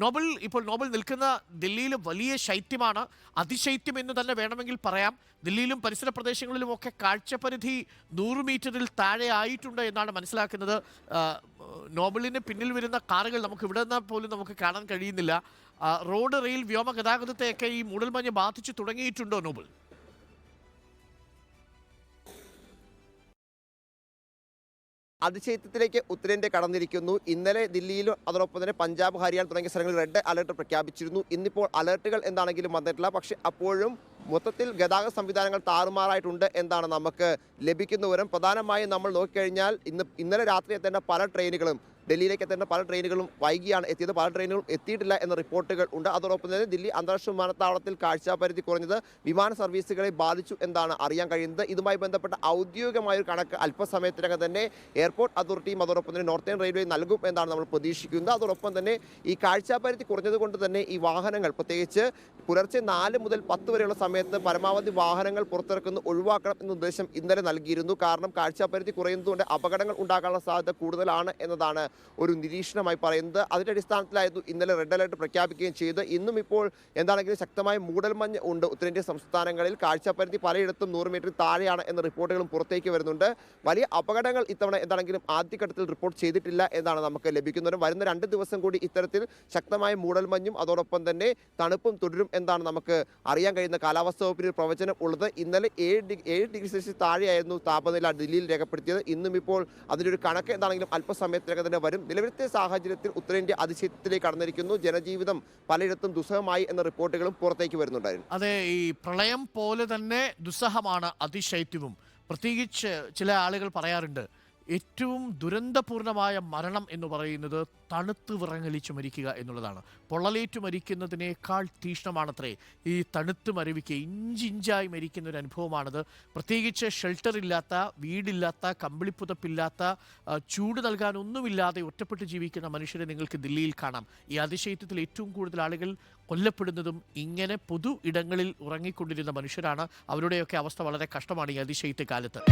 Nobel നിൽക്കുന്ന ദില്ലിയിൽ വലിയ ശൈത്യമാണ്, അതിശൈത്യം എന്ന് തന്നെ വേണമെങ്കിൽ പറയാം. ദില്ലിയിലും പരിസര പ്രദേശങ്ങളിലുമൊക്കെ കാഴ്ചപരിധി 100 മീറ്ററിൽ താഴെ ആയിട്ടുണ്ട് എന്നാണ് മനസ്സിലാക്കുന്നത്. നോബലിന് പിന്നിൽ വരുന്ന കാറുകൾ നമുക്ക് ഇവിടെ നിന്ന് പോലും നമുക്ക് കാണാൻ കഴിയുന്നില്ല. റോഡ്, റെയിൽ, വ്യോമ ഗതാഗതത്തെയൊക്കെ ഈ മൂടൽമഞ്ഞ് ബാധിച്ചു തുടങ്ങിയിട്ടുണ്ടോ നോബൽ? അതിശൈത്യത്തിലേക്ക് ഉത്തരേന്ത്യ കടന്നിരിക്കുന്നു. ഇന്നലെ ദില്ലിയിലും അതോടൊപ്പം തന്നെ പഞ്ചാബ്, ഹരിയാന തുടങ്ങിയ സ്ഥലങ്ങളിൽ റെഡ് അലർട്ട് പ്രഖ്യാപിച്ചിരുന്നു. ഇന്നിപ്പോൾ അലർട്ടുകൾ എന്താണെങ്കിലും വന്നിട്ടില്ല. പക്ഷേ അപ്പോഴും മൊത്തത്തിൽ ഗതാഗത സംവിധാനങ്ങൾ താറുമാറായിട്ടുണ്ട് എന്നാണ് നമുക്ക് ലഭിക്കുന്ന വിവരം. പ്രധാനമായും നമ്മൾ നോക്കിക്കഴിഞ്ഞാൽ ഇന്നലെ രാത്രി എത്തേണ്ട പല ട്രെയിനുകളും, ഡൽഹിയിലേക്ക് എത്തേണ്ട പല ട്രെയിനുകളും വൈകിയാണ് എത്തിയത്. പല ട്രെയിനുകളും എത്തിയിട്ടില്ല എന്ന റിപ്പോർട്ടുകൾ ഉണ്ട്. അതോടൊപ്പം തന്നെ ദില്ലി അന്താരാഷ്ട്ര വിമാനത്താവളത്തിൽ കാഴ്ചാപരിധി കുറഞ്ഞത് വിമാന സർവീസുകളെ ബാധിച്ചു എന്നാണ് അറിയാൻ കഴിയുന്നത്. ഇതുമായി ബന്ധപ്പെട്ട ഔദ്യോഗികമായൊരു കണക്ക് അല്പസമയത്തിനകം തന്നെ എയർപോർട്ട് അതോറിറ്റിയും അതോടൊപ്പം തന്നെ നോർത്തേൺ റെയിൽവേ നൽകും എന്നാണ് നമ്മൾ പ്രതീക്ഷിക്കുന്നത്. അതോടൊപ്പം തന്നെ ഈ കാഴ്ചാപരിധി കുറഞ്ഞതുകൊണ്ട് തന്നെ ഈ വാഹനങ്ങൾ, പ്രത്യേകിച്ച് പുലർച്ചെ 4 മുതൽ 10 വരെയുള്ള സമയത്ത് പരമാവധി വാഹനങ്ങൾ പുറത്തിറക്കുന്നത് ഒഴിവാക്കണം എന്ന നിർദ്ദേശം ഇന്നലെ നൽകിയിരുന്നു. കാരണം കാഴ്ചാപരിധി കുറയുന്നതുകൊണ്ട് അപകടങ്ങൾ ഉണ്ടാകാനുള്ള സാധ്യത കൂടുതലാണ് എന്നതാണ് ഒരു നിരീക്ഷണമായി പറയുന്നത്. അതിന്റെ അടിസ്ഥാനത്തിലായിരുന്നു ഇന്നലെ റെഡ് അലർട്ട് പ്രഖ്യാപിക്കുകയും ചെയ്തത്. ഇന്നും ഇപ്പോൾ എന്താണെങ്കിലും ശക്തമായ മൂടൽമഞ്ഞ് ഉണ്ട് ഉത്തരേന്ത്യൻ സംസ്ഥാനങ്ങളിൽ. കാഴ്ചാപരിധി പലയിടത്തും 100 മീറ്റർ താഴെയാണ് എന്ന റിപ്പോർട്ടുകളും പുറത്തേക്ക് വരുന്നുണ്ട്. വലിയ അപകടങ്ങൾ ഇത്തവണ എന്താണെങ്കിലും ആദ്യഘട്ടത്തിൽ റിപ്പോർട്ട് ചെയ്തിട്ടില്ല എന്നാണ് നമുക്ക് ലഭിക്കുന്നത്. വരുന്ന 2 ദിവസം കൂടി ഇത്തരത്തിൽ ശക്തമായ മൂടൽമഞ്ഞും അതോടൊപ്പം തന്നെ തണുപ്പും തുടരും എന്നാണ് നമുക്ക് അറിയാൻ കഴിയുന്ന കാലാവസ്ഥാ വകുപ്പിന്റെ പ്രവചനം ഉള്ളത്. ഇന്നലെ 7 ഡിഗ്രി സെൽഷ്യസ് താഴെയായിരുന്നു താപനില ദില്ലിയിൽ രേഖപ്പെടുത്തിയത്. ഇന്നും ഇപ്പോൾ അതിൻ്റെ ഒരു കണക്ക് എന്താണെങ്കിലും അല്പസമയത്തിനകം തന്നെ വരും. നിലവിലത്തെ സാഹചര്യത്തിൽ ഉത്തരേന്ത്യ അതിശൈത്യത്തിലേക്ക് കടന്നിരിക്കുന്നു. ജനജീവിതം പലയിടത്തും ദുസ്സഹമായി എന്ന റിപ്പോർട്ടുകളും പുറത്തേക്ക് വരുന്നുണ്ടായിരുന്നു. അതെ, ഈ പ്രളയം പോലെ തന്നെ ദുസ്സഹമാണ് അതിശൈത്യവും. പ്രത്യേകിച്ച് ചില ആളുകൾ പറയാറുണ്ട്, ഏറ്റവും ദുരന്തപൂർണമായ മരണം എന്ന് പറയുന്നത് തണുത്ത് വിറങ്ങലിച്ച് മരിക്കുക എന്നുള്ളതാണ്. പൊള്ളലേറ്റ് മരിക്കുന്നതിനേക്കാൾ തീക്ഷ്ണമാണത്രേ ഈ തണുത്ത് മരവിക്കുക, ഇഞ്ചിഞ്ചായി മരിക്കുന്ന ഒരു അനുഭവമാണത്. പ്രത്യേകിച്ച് ഷെൽട്ടറില്ലാത്ത, വീടില്ലാത്ത, കമ്പിളിപ്പുതപ്പില്ലാത്ത, ചൂട് നൽകാനൊന്നുമില്ലാതെ ഒറ്റപ്പെട്ട് ജീവിക്കുന്ന മനുഷ്യരെ നിങ്ങൾക്ക് ദില്ലിയിൽ കാണാം. ഈ അതിശൈത്യത്തിൽ ഏറ്റവും കൂടുതൽ ആളുകൾ കൊല്ലപ്പെടുന്നതും ഇങ്ങനെ പൊതു ഇടങ്ങളിൽ ഉറങ്ങിക്കൊണ്ടിരുന്ന മനുഷ്യരാണ്. അവരുടെയൊക്കെ അവസ്ഥ വളരെ കഷ്ടമാണ് ഈ അതിശൈത്യ കാലത്ത്.